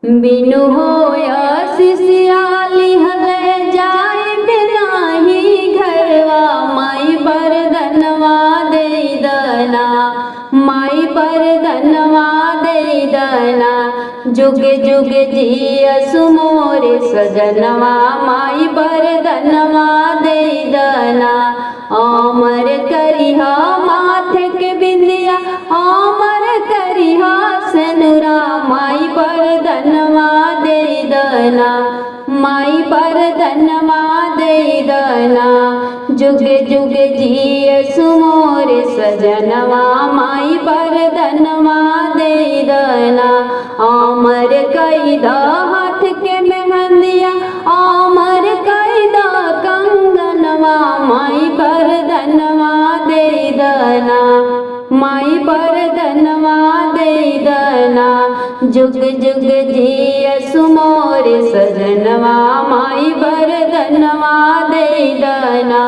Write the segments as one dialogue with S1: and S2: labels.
S1: बिनु होया सिसियाली हले जाए बिनाही घरवा माई पर धनवा दे दना माई पर धनवा दे दना जुगे जुगे जियसु मोरे सजनवा माई पर धनवा दे दना अमर करिहा माथे के बिंदिया अमर करिहा सनुरा माई पर धनवा दे दना माई पर धनवा दे दना जुगे जुगे जियसु मोरे सजनवा माई पर धनवा दे दना अमर कैदा हाथ के मेहंदिया अमर कैदा कंगनवा माई पर धनवा दे दना माई पर धनवा दे दना जुग जुग जियसु मोरे सजनवा माई पर धनवा दे दना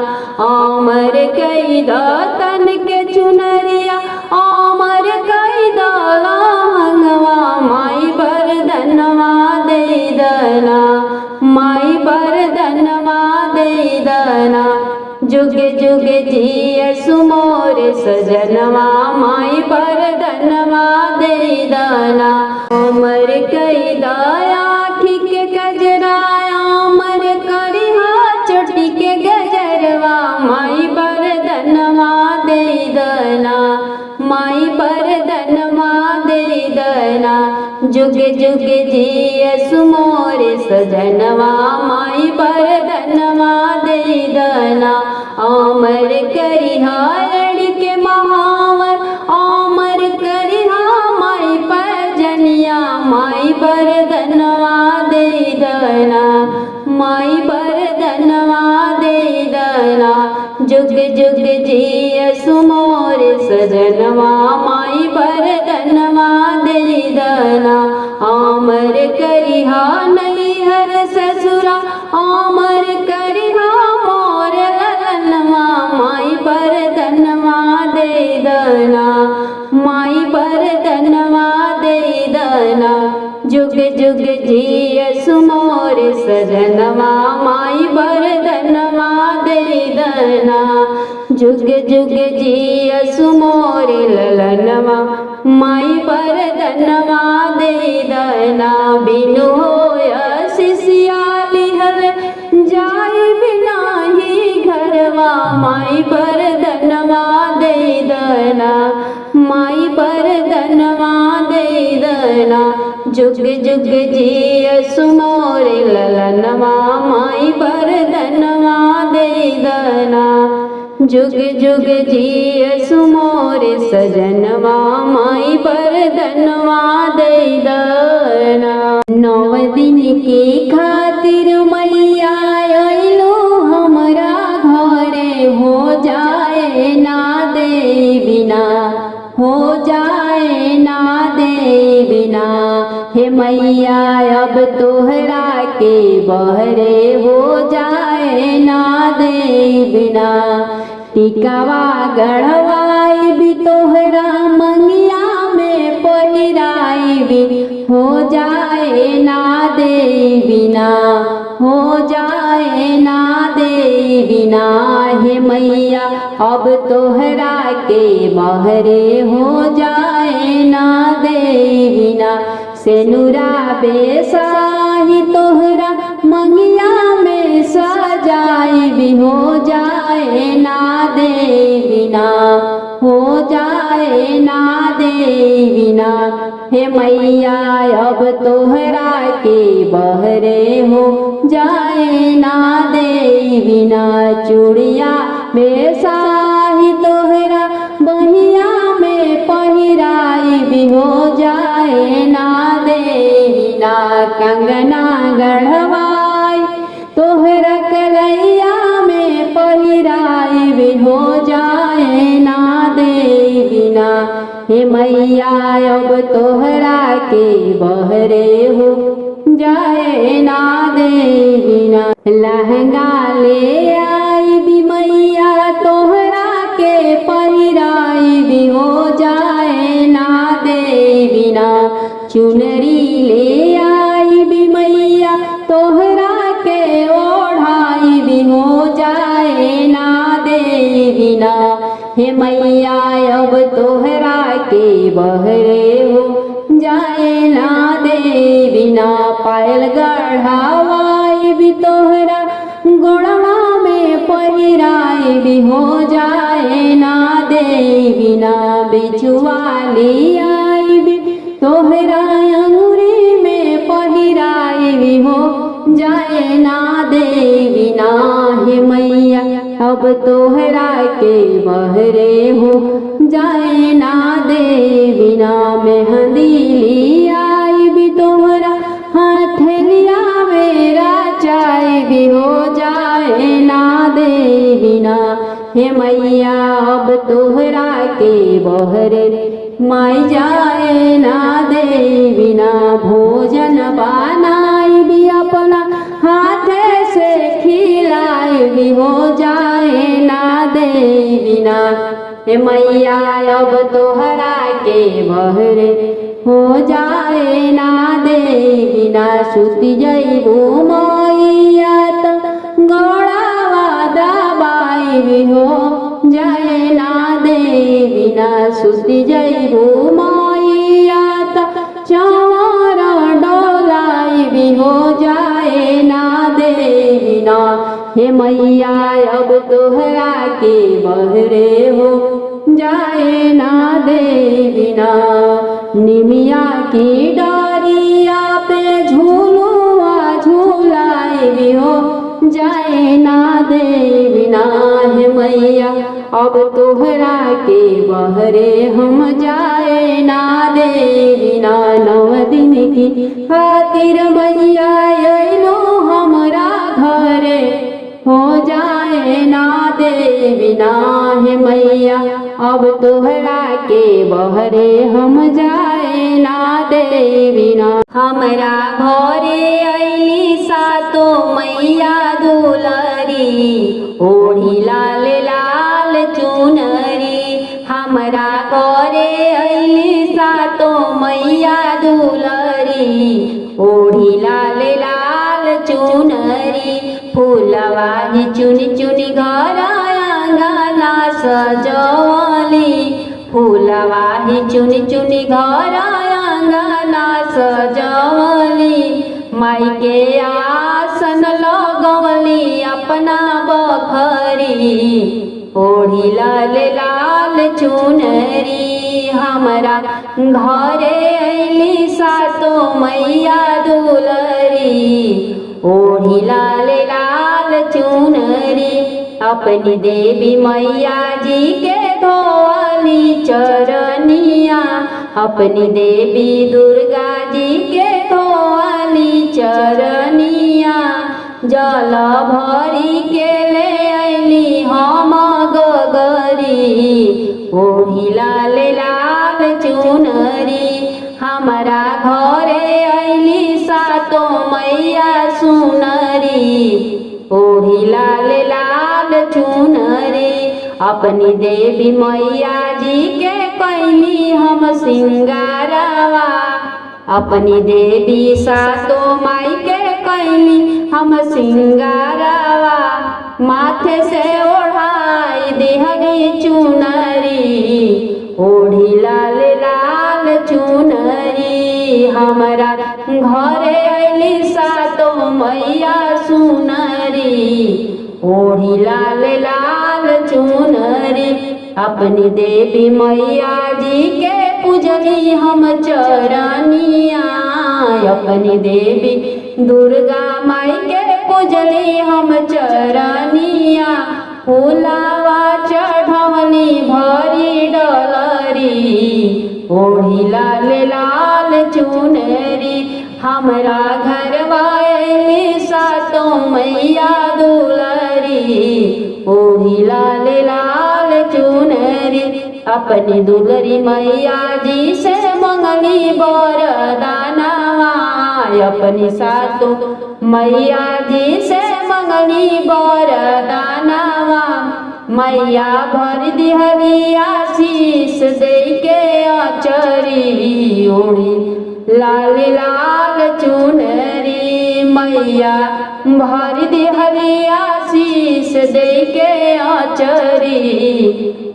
S1: अमर कैदा तन के चुनरिया अमर कैदा लाहंगवा माई पर धनवा दे दना माई पर धनवा दे दना जुगे जुगे जियसु मोरे सजनवा माई पर धनवा दे दना अमर कैदा आँखी के गजरा अमर करिहा चोटी के गजरवा माई पर धनवा दे दना माई पर धनवा दे दना जुगे जुगे जियसु मोरे सजनवा माई पर धनवा दे दना अमर करिहा लड़के महावर अमर करिहा माई पर जनिया माई पर धनवा दे दना माई पर धनवा दे दना जुग जुग जियसु मोरे सजनवा माई पर धनवा दे दना अमर करिहा नैहर ससुरा अमर करिहा मोर ललनवा माई पर धनवा दे दना माई पर धनवा दे दना जुग जुग जियसु मोरे सजनवा माई पर धनवा दे दना जुग जुग जियसु मोरे ललनवा माई पर धनवा दे दना बिनु होया सिसियाली हल जाए बिनाही घरवा माई पर धनवा दे दना माई पर धनवा दे दना जुग जुग जियसु मोरे ललनवा माई पर धनवा दे दना जुग जुग जियसु मोरे सजनवा माई पर धनवा दे दना नौ दिन के खातिर मैया अइलो हमरा घरे हो जाए ना दे बिना हो जाए ना दे बिना हे मैया अब तोहरा के बहरे हो जाए ना दे बिना टिकावा गढ़वाई भी तोहरा मंगिया में पहिराई भी हो जाए ना दे बिना हो जाए ना दे बिना हे मैया अब तोहरा के बहरे हो जाए ना दे बिना सेनुरा बेसाही तोहरा मंगिया में सजाई भी हो जाए ना दे बिना हो जाए ना दे बिना हे मैया अब तोहरा के बहरे हो जाए ना दे बिना चूड़िया बेसाही तोहरा बहिया में पहिराई भी हो जाए ना दे बिना कंगना गढ़वाई तोहरा कलैया में पहिराई भी हो जाए ना दे बिना हे मैया अब तोहरा के बहरे हो जाए ना दे बिना लहंगा ले आई भी मैया तोहरा के पहिराई भी हो जाए ना दे बिना चुनरी ले आ हे मैया अब तोहरा के बहरे हो जाए ना दे बिना पायल गढ़ावाई भी तोहरा गोड़वा में पहिराई भी हो जाए ना दे बिना बिछुआली आई भी तोहरा अंगुरी में पहिराई भी हो जाए ना दे बिना हे मैया अब तोहरा के बहरे हो जाए ना दे बिना मेहंदी लियाई भी तोहरा हथेलिया मेरा चाय भी हो जाए ना दे बिना हे मैया अब तोहरा के बहरे माई जाए ना दे बिना भोजन बनाई भी अपना हाथे से खिलाई भी हो जाए ना दे बिना हे मैया अब तोहरा के बहरे हो जाए ना दे बिना सुती जइबू मैया तो गौड़ावा दबाई भी हो जाए ना दे बिना सुती जइबू मैया तो चावर डोलाई भी हो जाए ना दे बिना हे मैया अब तोहरा के बहरे हो जाए ना दे बिना निमिया की डारिया पे झूलुआ झूलाई भी हो जाए ना दे बिना हे मैया अब तोहरा के बहरे हम जाए ना दे बिना 9 दिन की खातिर मैया अइलो हमरा घरे हो जाए ना दे बिना हे मैया अब तोहरा के बहरे हम जाए ना दे बिना हमरा घरे अइली सातो मैया दुलरी ओढ़ी लाल लाल चुनरी हमरा घरे अइली सातो मैया दुलरी ओढ़ी लाल लाल चुनरी फूलवा चुनी चुनी घर आंगना सजवली फूलवा चुनी चुनी घर आंगना सजवली माई के आसन लगवली अपना बखरी ओढ़ी लाल लाल चुनरी हमरा घरे अइली सातो मैया दुलरी ओढ़ी लाल लाल चुनरी अपनी देवी मैया जी के धोवली चरनिया अपनी देवी दुर्गा जी के धोवली चरनिया जल भरी के ले अइली हम गगरी ओढ़ी लाल लाल चुनरी हमरा घरे अइली सातो मैया सुनरी ओढ़ी लाल लाल चुनरी अपनी देवी मैया जी के कैली हम सिंगारवा अपनी देवी सातो माई के कैली हम सिंगारवा माथे से ओढ़ाई देहरी चुनरी ओढ़ी लाल लाल चुनरी हमरा घरे अइली सातो मैया सुनरी ओढ़ी लाल लाल चुनरी अपनी देवी मैया जी के पूजनी हम चरनिया अपनी देवी दुर्गा माई के पूजनी हम चरनिया फूलावा चढ़वनी भरी डलरी ओढ़ी लाल लाल चुनरी हमरा घरवा अइली सातो मैया दुलरी ओढ़ी लाल लाल चुनरी अपनी दुलरी मैया जी से मंगली बरदानवा अपनी सातो मैया जी से मंगली बरदानवा मैया भर दिहरी आशीष दे के अचरी ओढ़ी लाल लाल चुनरी मैया भर दिहरी आशीष दे के अचरी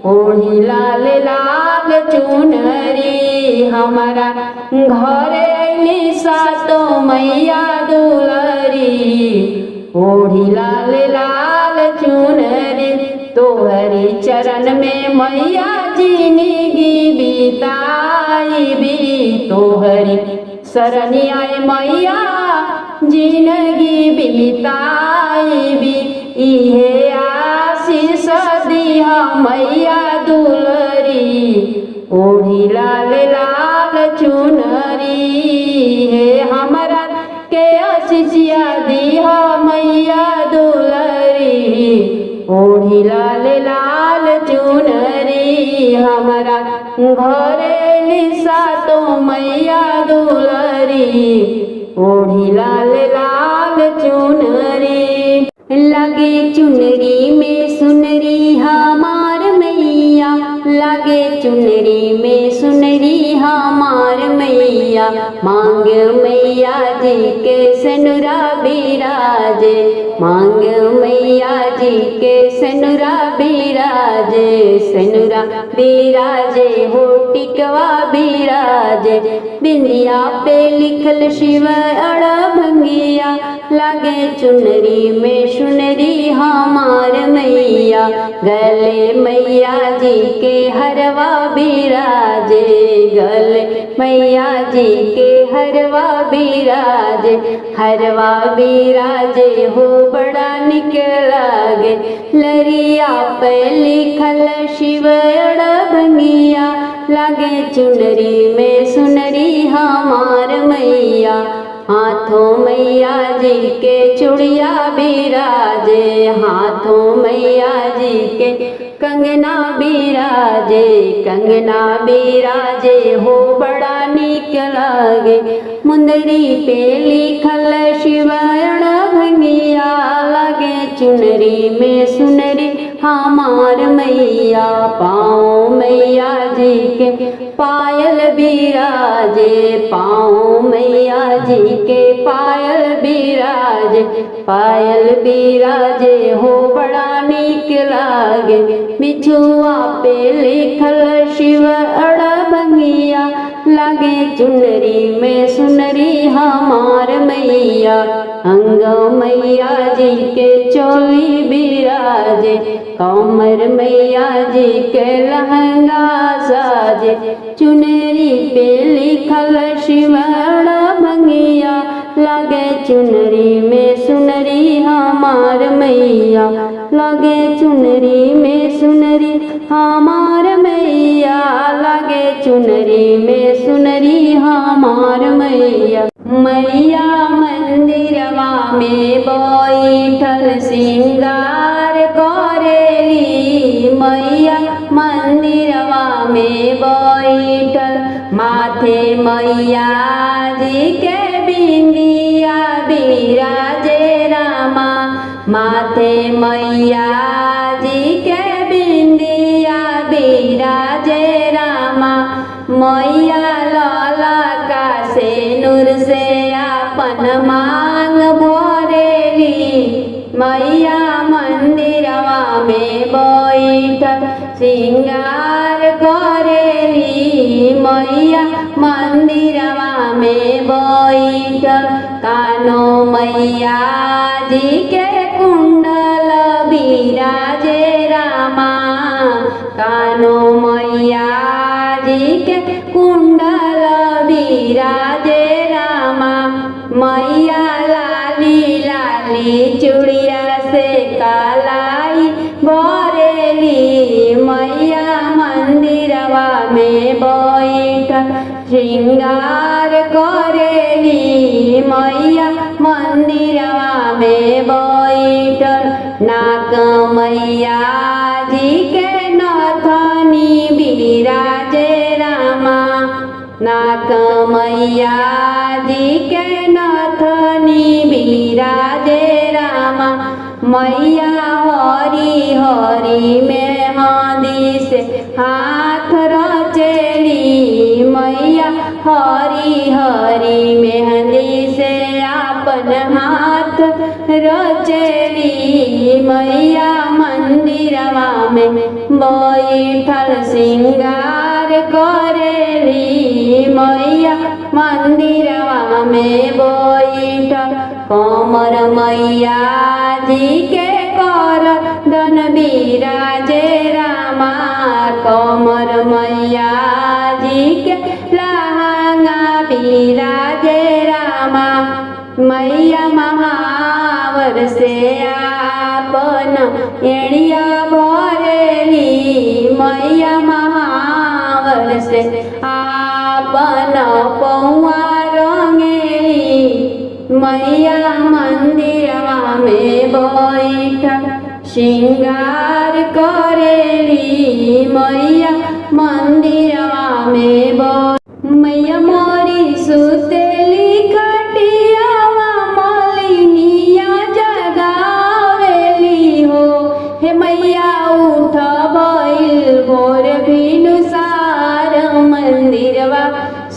S1: ओढ़ी लाल लाल चुनरी हमारा घरे अइली सातो मैया दुलरी। ओढ़ी लाल लाल चुनरी तोहरी चरण में मैया जिंदगी बिताई भी। तोहरी शरणिया मैया जिंदगी बिताई भी। इहे आशीष दिहा मैया दुलरी। ओढ़ी लाल लाल चुनरी हे हमरा के आशीषिया दिहा मैया दुलरी। ओढ़ी लाल लाल चुनरी हमरा घरे सातो मैया दुलरी। ओढ़ी लाल लाल चुनरी लगे चुनरी में सुनरी हमार मैया। लगे चुनरी में सुनरी हमार मैया। मांग मैया जी के सनुरा बिराजे। मांग मैया जी के सनुरा बिराजे। सनुरा बिराजे हो टिकवा बिराजे। बिंदिया पे लिखल शिव अड़भंगिया। लगे चुनरी में सुनरी हमार मैया। गले मैया जी के हरवा बिराजे। गले मैया जी के हरवा बिराजे। हरवा बिराजे हो बड़ा निक लागे। लरिया पे लिखल शिव अड़भंगिया। लगे चुनरी में सुनरी हमार मैया। हाथों मैया जी के चूड़िया बिराजे। हाथों मैया जी के कंगना बिराजे। कंगना बिराजे हो बड़ा निक लागे। मुंदरी पे लिखल शिव अड़भंगिया। लगे चुनरी में सुनरी हमार मैया। पाँव मैया जी के पायल बिराजे। पाँव मैया जी के पायल बिराजे। पायल बिराजे हो बड़ा निक लागे। बिछुआ पे लिखल शिव अड़भंगिया। लगे चुनरी में सुनरी हमार मैया। अंग मैया जी के चोली बिराजे। कमर मैया जी के लहंगा साजे। चुनरी पे लिखल शिव अड़भंगिया। लगे चुनरी में सुनरी हमार मैया। लगे चुनरी में सुनरी हमार मैया। लगे चुनरी में सुनरी हमार मैया। मैया मंदिरवा में बैठल सिंगार करेली। मैया मंदिरवा में बैठल माथे मैया जी के बिंदिया बिराजे रामा। माथे मैया जी के बिंदिया बिराजे रामा। मैया लाला का से नूर से अपन मांग भरेली। मैया मंदिरवा में बैठल सिंगार करेली। मैया मंदिरवा में बैठल कानो मैया जी के कुंडल बिराजे रामा। कानो मैया जी के कुंडल बिराजे रामा। मैया लाली लाली चूड़िया से कालाई भरेली। मैया मंदिरवा में बैठल श्रृंगार करेली। मैया मंदिरवा में बैठल नाक मैया जी के नथनी बिराजे रामा। नाक मैया जी के नथनी बिराजे रामा। मैया हरी हरी मेहंदी से हाथ रचेली। मैया हरी हरी मेहंदी से अपन हाथ हाथ रचेली मैया मंदिरवा में बैठल सिंगार करेली मैया मंदिरवा में बैठल कमर मैया जी के कर धन बिराजे रामा कमर मैया जी के लहंगा बिराजे रामा मैया महावर से आपन एड़िया भरेली मैया महावर से आपन पौआ रंगेली मैया मंदिरवा में बैठल श्रृंगार करेली मैया मंदिरवा में मैया मोरी सुतेली खटियावा मलिनिया जगावेली हो हे मैया उठ भइल भोर भिनुसार मंदिरवा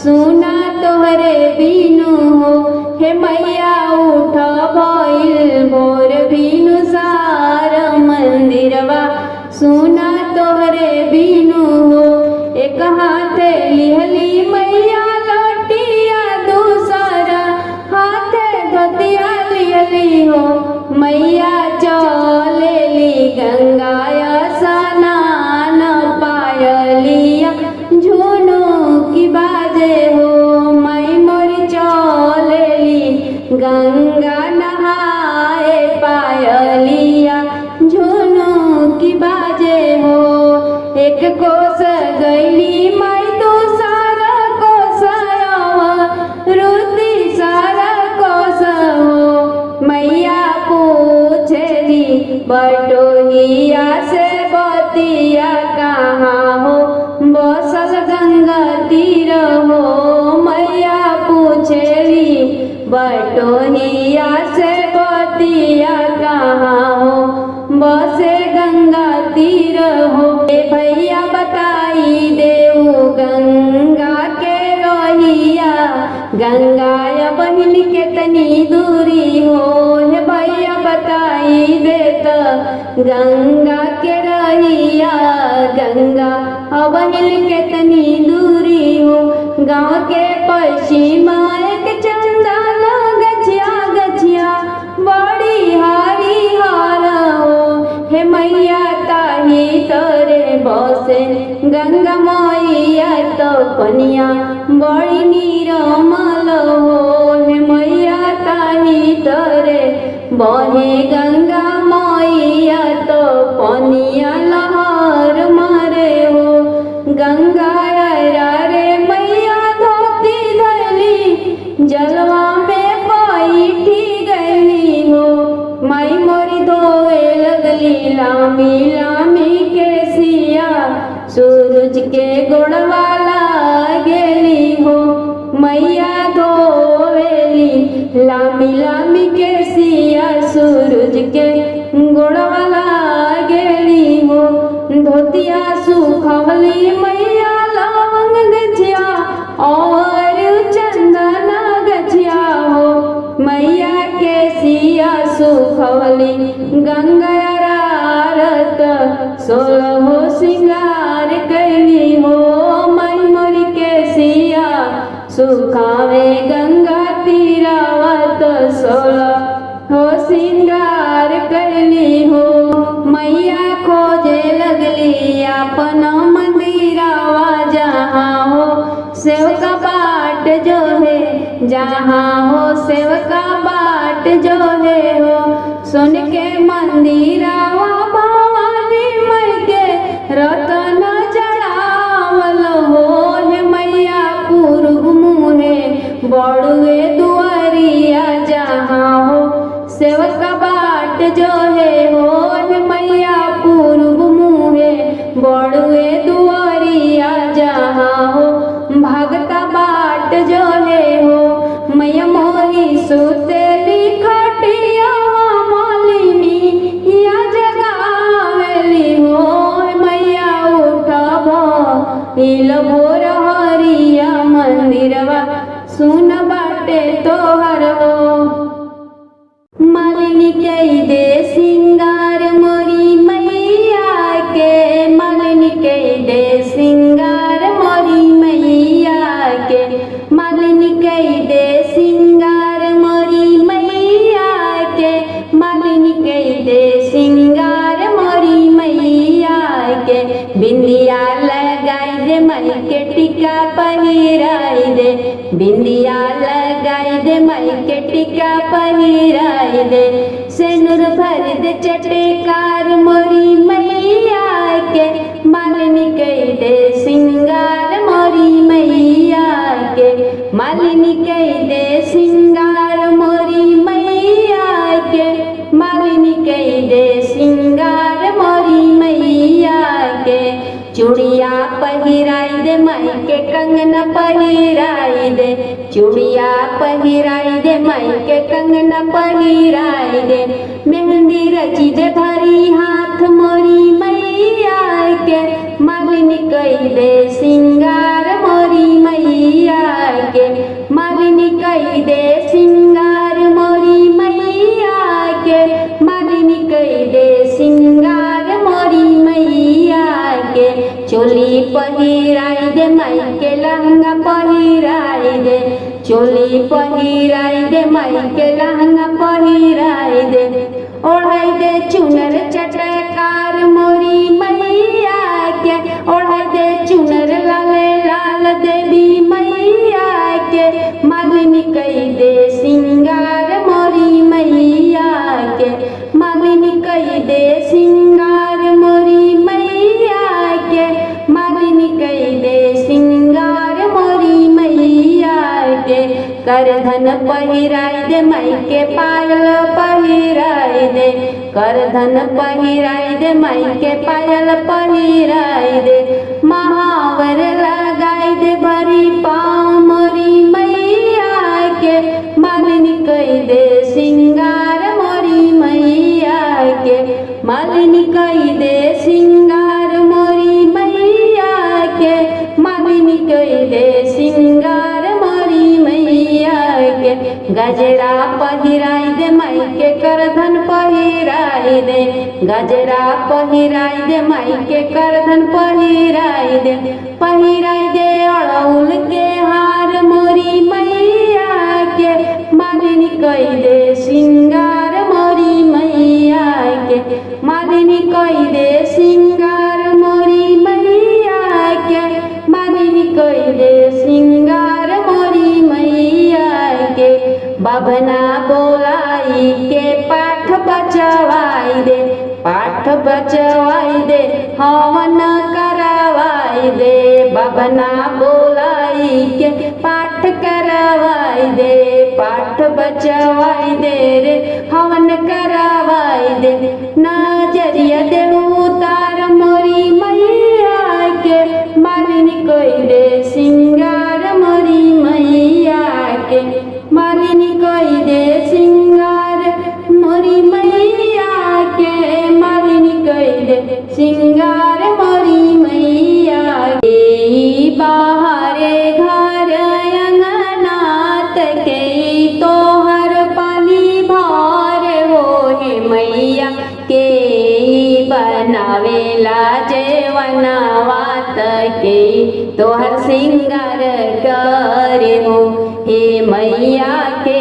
S1: सुना तोहरे बिनु हो हे मैया उठ भइल भोर भिनुसार मंदिरवा सुना तोहरे बिनु हो एक हाथे लिहली मैया लटिया दूसरा हाथे धोतिया लिहली हो मैया चलेली गंगा स्नान पायलिया झुनु की बाजे हो मई मोरी चलेली गंगा नहाए पायलिया झुनु की बाजे हो एक कोस गईली माई दूसरा कोस रुति सारा कोस हो मैया पूछेली बटोहिया से बतिया कहाँ हो बसल गंगा तीर हो मैया पूछेली बटोहिया से बतिया कहाँ हो बसे गंगा तीर हो भैया बताई देऊ गंगा के रोहिया गंगा बहिन के तनी दूरी हो हे भैया बताई देत गंगा के रहिया गंगा बहिन के तनी दूरी हो गाँव के पश्चिम एक चंदन गछिया गछिया बड़ी हारी हार हो हे मैया ताही तोरे बसे गंगा मैया तो पनिया बड़ी निर्मल हो हे मैया ताही तोरे बहे गंगा मैया तो पनिया लहर मारे हो गंगा रे मैया धोती धैली जलवा में बैठी गईली हो माई मोरी धोए लगली लामी लामी के सिया सूरज के गोड़वाला गेली हो मैया धोवेली लामी लामी के सिया सूरज के गोड़वाला गेली हो धोतिया सुखवली मैया लवंग गछिया और चंदन गछिया हो मैया के सिया सुखवली गंगा रारत सोलहो सिंगार कैली हो मई मोरी के सिया सुखावे गंगा तीरावत सोलहो सिंगार कैली हो मैया खोजे लगली अपन मंदिरवा जहाँ हो सेवका बाट जो है जहाँ हो सेवका बाट जो है हो सुन के मंदिरवा भवानी मई के रतन चढ़ावल हो हे मैया पूर्व मुहे बड़ुए दुआरिया जहाँ हो सेवका बाट जो है हो हे मैया पूर्व मुहे बड़ुए दुआरिया जहाँ हो भगता बाट जो है हो मैया मोरी सुतेली खटिया मालिनी या जगावेली हो मैया उठब इल भोर हरिया मंदिरवा सुन बाटे तोहर हो कई दे सिंगार मोरी मैया के, मालिनी कई दे सिंगार मोरी मैया के, मालिनी कई दे सिंगार मोरी मैया के, मालिनी कई दे सिंगार मोरी मैया के। बिंदिया लगाई दे मई के टिका पहिराई दे, बिंदिया लगाई दे मई के टिका पहिराई दे, सेनुर भर दे चटकार मोरी मैया के, मालिनी कई दे सिंगार मोरी मैया के, मालिनी कई दे सिंगार मोरी मैया के, मालिनी कई दे सिंगार मोरी मैया के। चूड़िया पहिराई दे मई के कंगना पहिराई दे, चूड़िया पहिराई दे मई के कंगना पहिराई दे, मेहंदी रची दे भरी हाथ मोरी मैया के, मालिनी कई दे सिंगार मोरी मैया के, मालिनी कई दे सिंगार मोरी मैया के, मालिनी कई दे सिंगार मोरी मैया के। चोली पहिराई दे मई के लहंगा पहिराई दे, चोली पहिराई दे मई के लहंगा पहिराई दे, ओढ़ाई दे चुनर चटकार मोरी मैया के, ओढ़ाई दे चुनर लाले लाल देवी मैया के, मालिनी कई दे सिंगार मोरी मैया के, मालिनी कई दे सिंगार मोरी मैया के, मालिनी कई दे सिंगार मोरी मैया के। करधन पहिराई दे मई के पायल पहिराई दे, करधन पहिराई दे मई के पायल पहिराई दे, महावर लगाई दे भरी पाँव मोरी मैया के, मालिनी कई दे सिंगार मोरी मैया के, मालिनी कई दे सिंगार मोरी मैया के, मालिनी कई दे सिंगार मोरी मैया के। गजरा पहिराई दे मई के करधन पहिराई दे, गजरा पहिराई दे मई के करधन पहिराई दे, पहिराई दे अड़उल के हार मोरी मैया के, मालिनी कई दे सिंगार मोरी मैया के, मालिनी कई दे सिंगार मोरी मैया के, मालिनी कई दे सिंगार मोरी मैया के। बभना बोलाई के पाठ बचवाई दे, पाठ बचवाई दे हवन करवाई दे, बभना बोलाई के पाठ करवाई दे, पाठ बचवाई दे रे हवन करवाई दे, नजरिया दे उतार मोरी मैया के, मालिनी कई दे सिंगार मोरी मैया के, मालिनी कई दे सिंगार मोरी मैया के, मालिनी कई दे सिंगार मोरी मैया के। बाहरे घर अंगनात के तोहर पानी भार हो हे मैया के, बनावेला जेवनावात के तोहर सिंगार करे हो हे मैया के,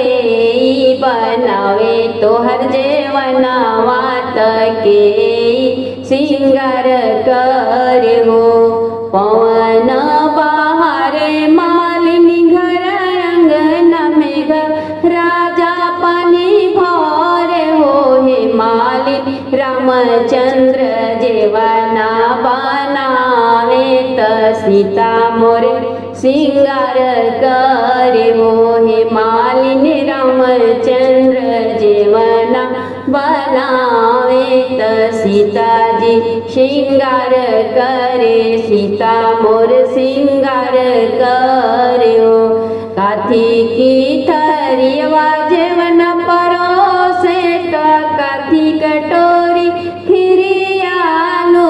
S1: बनावे तोहर जेवनावात के सिंगार करे हो। पवन बाहरे मालिनी घर अंगना में घर राजा पानी भरे हो हे मालिनी रामचंद्र जेवना बनावे त सीता मोरे सिंगार करे हो हे मालिनी रामचंद्र जेवना बनावे त सीता जी सिंगार करे, सीता मोर सिंगार करे हो। काथी की थरियवा जेवन परोसे त काथी कटोरी खिरियालो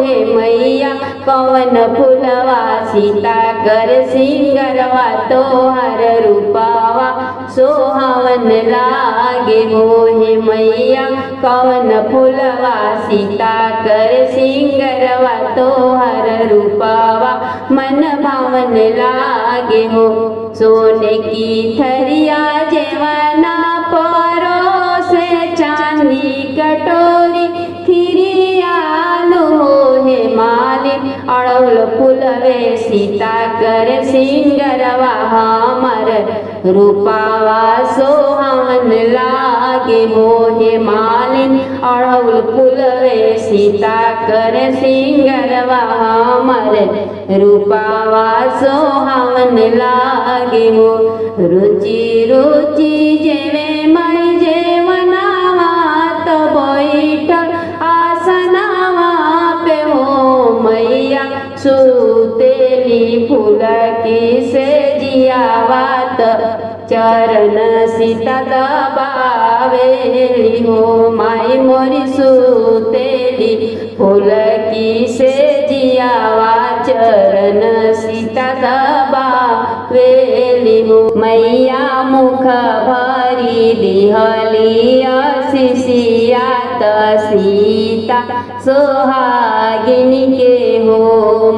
S1: हे मैया, कवन फुलवा सीता कर सिंगरवा तोहर रूपावा सोहावन लागे लागे हो हे मैया कवन फूलवा सीता कर सिंगरवा तोहर रूपावा मन भावन लागे हो। सोने की थरिया जेवना परोसे चांदी कटोरी खिरियालो हे मालिन अड़ौल फूलवे सीता कर सिंगरवा हमर रूपावा सोहावन लागे हो हे मालिन अड़ौल फूलवे सीता कर सिंगरवा हमर रूपावा सोहावन लागे हो। रुचि रुचि जेवे मई जेवनावा तो बैठल आसनावा पे हो मैया सुतेली फूल की से जियावात चरण सीता दबावेली हो माई मोरी सुतेली फूल की से जियावा चरण सीता दबावेली हो। मैया मुख भरी दिहली आशीषियात सीता सोहागिनी के हो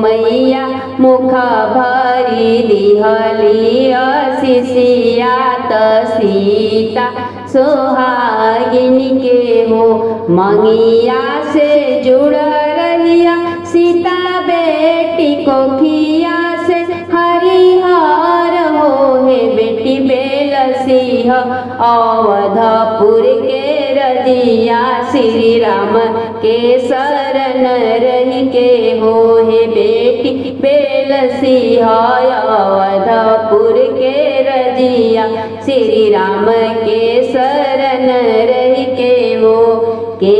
S1: मैया मुख भरी दिहली आशीषियात सीता सोहागिनी के हो। मंगिया से जुड़ रहिया सीता बेटी को खिया से हरिहर हो हे बेटी बेलसिंह अवधपुर के रजिया श्री राम के शरण रही के हो हे बेटी बेलसिंह अवधपुर के रजिया श्री राम के शरण रही के हो। के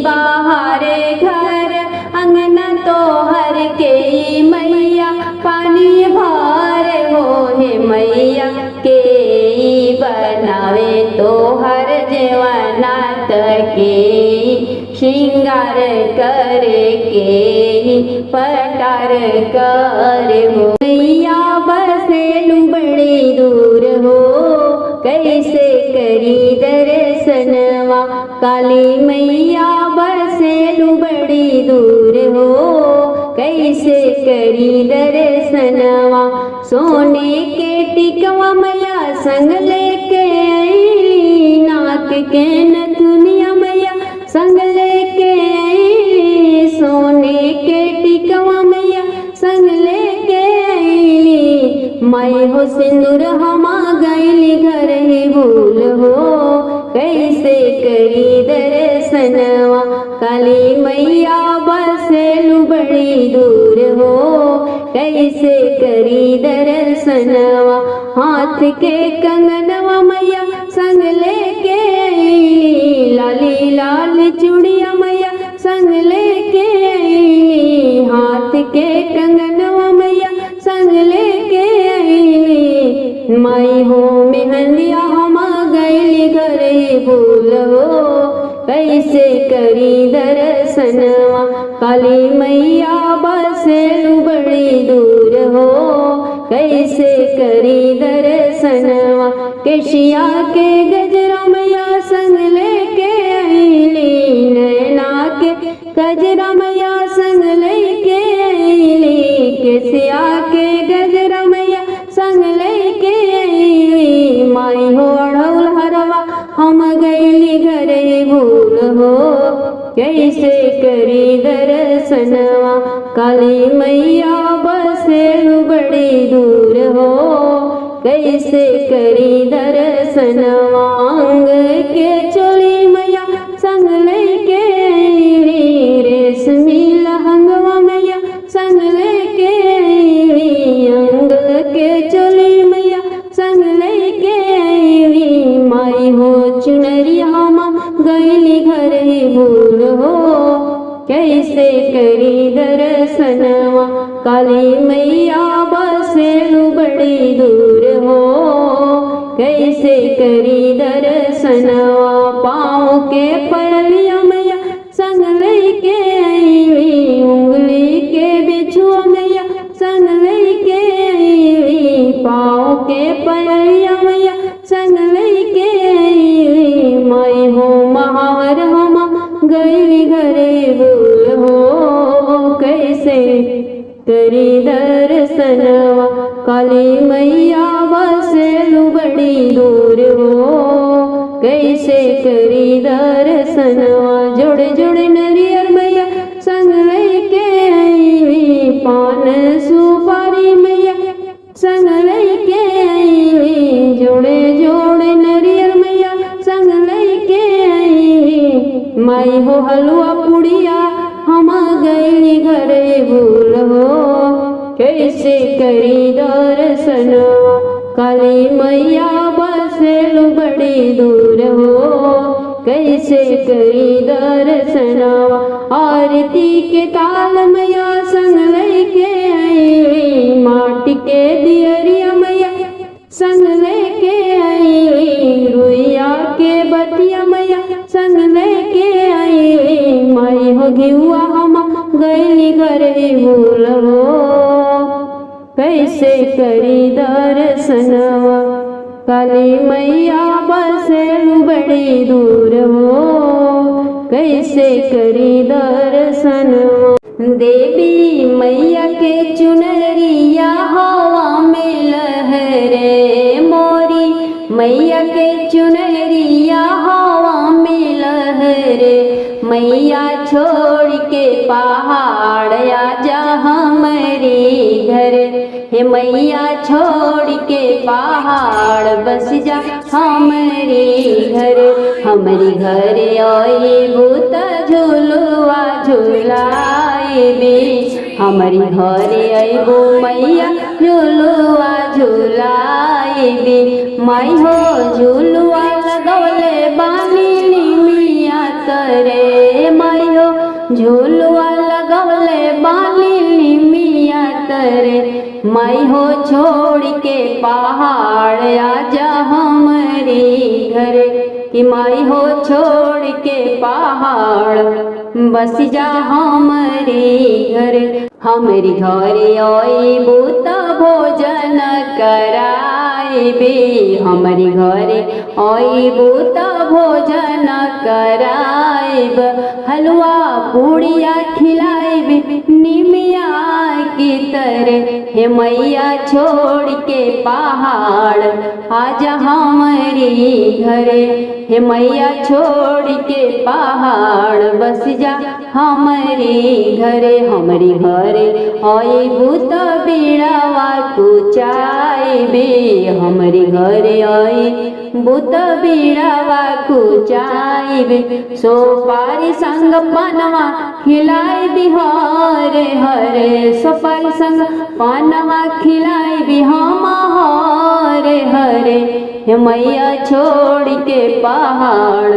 S1: बाहरे घर अंगना तोहर के मैया पानी भरे हो हे मैया के बनावे तोहर जेवनात के श्रृंगार करे के पटार करे हो। मैया बसेलू बड़ी दूर हो कैसे करी दर्शनवा काली मैया बसेलू बड़ी दूर हो कैसे करी दर्शनवा। सोने के टिकवा मैया संग लेके आईली नाक के नथुनिया मैया संग लेके आईली सोने के टिकवा मैया संग लेके आईली माई हो सिंदूर हमा गईली घर ही भूल हो कैसे करी दर्शनवा काली मैया बसेलू बड़ी दूर हो कैसे करी दर्शनवा। हाथ के कंगनवा मैया संग लेके आईली लाली लाल चूड़िया मैया संग लेके आईली हाथ के कंगनवा मैया संग लेके आईली माई हो मेहंदिया हम गईली घर ही भूल हो कैसे करी दर्शनवा काली मैया बसेलू बड़ी दूर हो कैसे करी दर्शनवा। केशिया के गजरा मैया संग लेके आईली नैना के गजरा मैया संग लेके आईली केसिया के गजरा मैया संग लेके आईली माई हो अड़ौल हरवा हम गईली घर भूल हो कैसे करी दर्शनवा काली मैया बसेलू बड़ी दूर हो कैसे करी दर्शनवा। अंग के चोली मैया संग लेके आईली रेशमी लहंगवा मैया संग लेके आईली अंग के चोली मैया संग लेके आईली माई हो चुनरिया गईली घर ही भूल हो कैसे करी दर्शनवा काली मैया बसेलू बड़ी दूर हो कैसे करी दर्शनवा। पाँव के पलिया मैया संग लेके आईली उंगली के बिछुआ मैया संग लेके आईली पाँव के पलिया मैया संग लेके आईली दर्शनवा जोड़े जोड़े नरियर मैया संग लेके आई पान सुपारी मैया संग लेके आई जोड़े जोड़े नरियर मैया संग लेके आई माई हो हलवा पुड़िया हम गई घरे भूल हो कैसे करी दर्शनवा काली मैया बसेलु बड़ी दूर हो कैसे करी दर्शनवा आरती के ताल मैया संग लेके आई माटी के दियरिया मैया संग लेके आई रुइया के बतिया मैया संग लेके आई माई हो घिउआ हम गईली घरे भूल हो कैसे करी दर्शनवा काली मैया बसेलु बड़ी दूर हो कैसे करी दर्शनवा देवी मैया के चुनरिया हवा में लहरे मोरी मैया के चुनरिया हवा में लहरे मैया छोड़ के पहाड़ आजा हमारी घर हे मैया छोड़ के पहाड़ बस जा हमारी घर आई भूत झूलुआ झूलाई बे हमारी घरे आईबो मैया झूलुआ झूलाई बे माई हो झूलुआ लगौले बानी मिया तरे माई हो झूलुआ लगौले बानी मिया तरे माई हो छोड़ के पहाड़ आजा हमारी घर कि माई हो छोड़ के पहाड़ बस जा हमारी घर हमारी घरे आई भूत भोजन कराइबे हमारी घरे आई भूत भोजन कराइब हलवा पूड़िया खिलाइब निमिया की तरह हे मैया छोड़ के पहाड़ आजा हमारी घरे हे मैया छोड़ के पहाड़ बस जा हमारी घरे आई भूत बीड़ावा कुचाइबे हमारी घरे आई भूत बीड़ावा कुचाइबे सोपारी संग पनवा खिलाई बिहारे हरे सोपारी संग पनवा खिलाई भी हम हरे हरे हे मैया छोड़ के पहाड़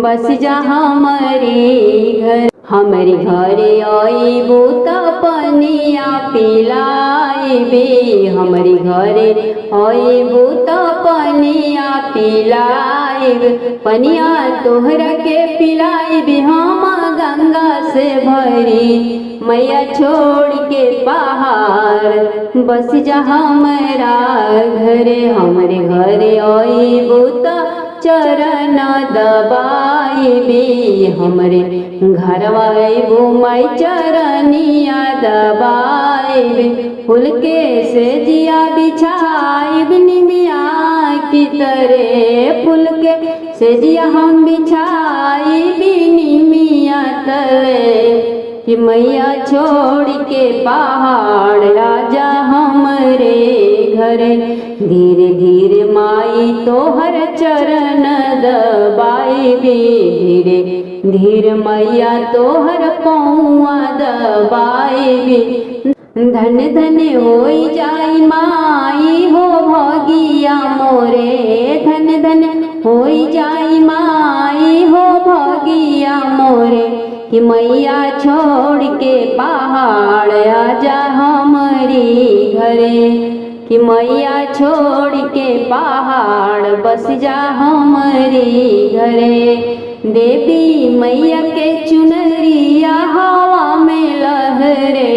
S1: बस जा हमारी घर हमारी घरे आई भूत पनिया पिलाइबे हमारी घरे आई भूत पनिया पिलाइब पनिया तोहरा के पिलाइबे हम गंगा से भरी मैया छोड़ के पहाड़ बस जा हमारा घरे हमारे घरे आई भूत चरण दबाइबे हमारे घरवा आइबो माई चरनिया दबाइबे फूल के से जिया बिछाइब निमिया की तरह फूल के से जिया हम बिछाइब निमिया तले कि मैया छोड़ के पहाड़ आजा हमारे घरे धीरे धीरे माई तोहर चरण दबाइबे धीरे धीरे मैया तोहर पौआ दबाइबे धन धन होई जाई माई हो भगिया मोरे धन धन होई जाई माई हो भगिया मोरे कि मैया छोड़ के पहाड़ आजा हमारी घरे कि मैया छोड़ के पहाड़ बस जा हमारी घरे देवी मैया के चुनरिया हवा में लहरे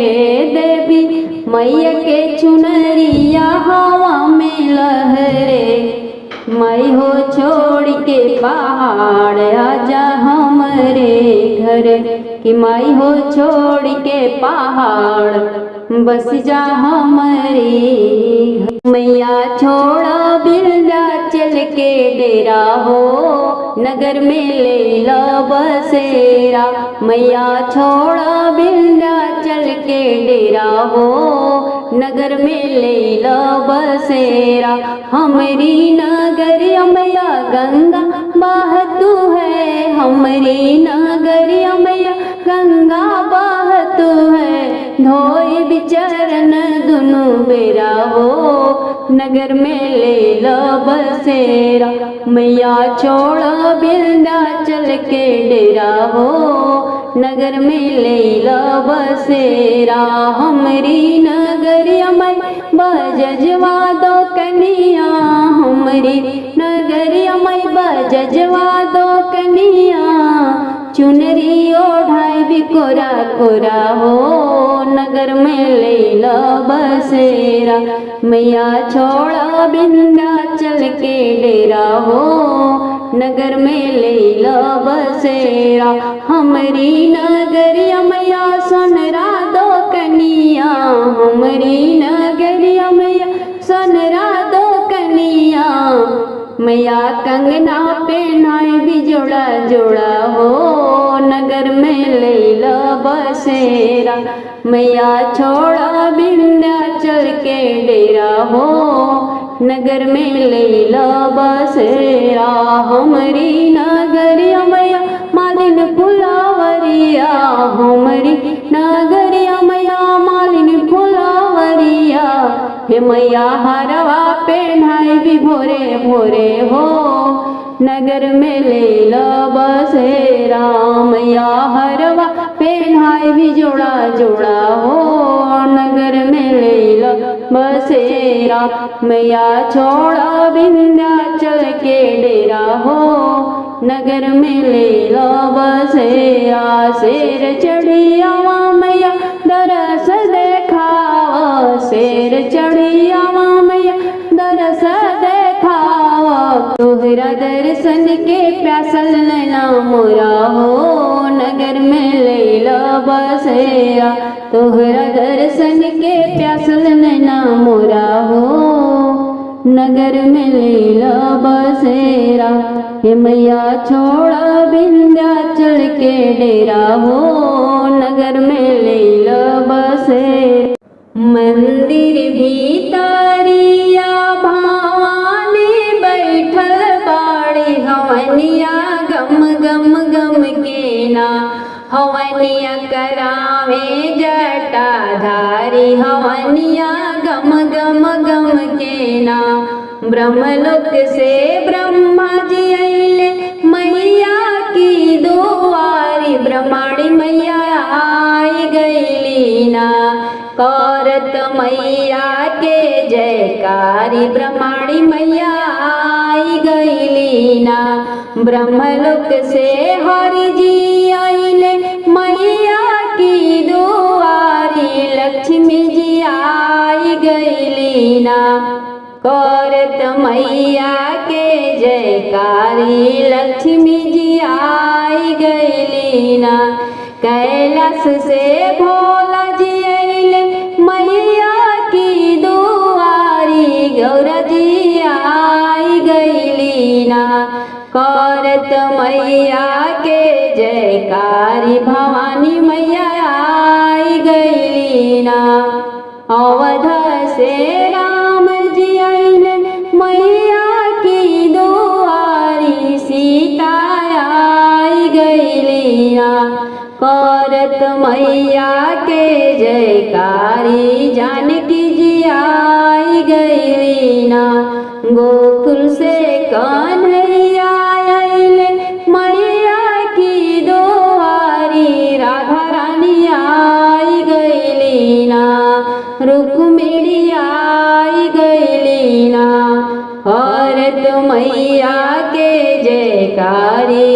S1: देवी मैया के चुनरिया हवा में लहरे माई हो छोड़ के पहाड़ आजा हमारे घर कि माई हो छोड़ के पहाड़ बस जा हमारे घर। मैया छोड़ा विंध्याचल के डेरा हो, नगर में ले लो बसेरा। मैया छोड़ा विंध्याचल के डेरा हो, नगर में ले लो बसेरा। हमारी नगरिया मैया गंगा बहतू है, हमारी नगरिया मैया गंगा बहतू है। धोई बिचरन दुनु बेरा हो, नगर में ले लो बसेरा। मैया छोड़ा विंध्याचल के डेरा हो, नगर में ले लो बसेरा। हमारी नगरिया मैं बजजवा दो कनिया, हमारी नगरिया मैं बजजवा दो कनिया। चुनरी ओढ़ाई भी कोरा कोरा हो, नगर में ले लो बसेरा। मैया छोड़ा विंध्याचल के डेरा हो, नगर में ले लो बसेरा। हमारी नगरिया मैया सोनरा दो कनिया, हमारी नगरिया मैया सोनरा दो कनिया। मैया कंगना पहनाई भी जोड़ा जोड़ा हो, नगर में ले लो बसेरा। मैया छोड़ा विंध्याचल के डेरा हो, नगर में ले लो बसेरा। हमारी नगरिया मैया मालिन फुलावरिया, हमारी नगरिया मैया मालिन फुलावरिया। हे मैया हरवा पहनाई भी भोरे भोरे हो, नगर में ले लो बसेरा। मैया हरवा पहनाई भी जोड़ा जोड़ा हो, नगर में ले लो बसेरा। मैया छोड़ा विंध्याचल के डेरा हो, नगर में ले लो बसेरा। शेर चढ़ी आवा मैया दरस देखावा, शेर चढ़ी आवा मैया दरस देखावा। तोहरा दर्शन के प्यासल नैना मोरा हो, नगर में ले लो बसेरा। तोहरा दर्शन के प्यासल नैना मोरा हो, नगर में ले लो बसेरा। हे मैया छोड़ा विंध्याचल के डेरा हो, नगर में ले लो बसेरा। मंदिर भीतरिया भवानी बैठल बाड़ी, हवनिया गम गम गम के ना। हवनिया करावे जटाधारी, हवनिया गम गम गम के ना। ब्रह्मलोक से ब्रह्मा जी अइले मैया की दुआरी, ब्रह्माणी मैया आई गईली ना। करत मैया के जयकारी, ब्रह्माणी मैया आई गईली ना। ब्रह्मलोक से हरि जी आइले मैया की दुआरी, लक्ष्मी जी आई गईली ना। करत मैया के जयकारी, लक्ष्मी जी आई गईली ना। कैलाश से भोला जी अइले मैया की दुआरी, गौरा जी आई गईली ना। करत मैया के जयकारी, भवानी मैया आई गईली ना। अवध से राम जी अइले मैया की दुआरी, सीता आई गईली ना। करत मैया के जयकारी, जानकी जी आई गईली ना। गोकुल से कन्हैया अइले मैया की दुआरी, राधा रानी आई गईली ना। रुक्मिणी आई गईली ना। करत मैया के जयकारी,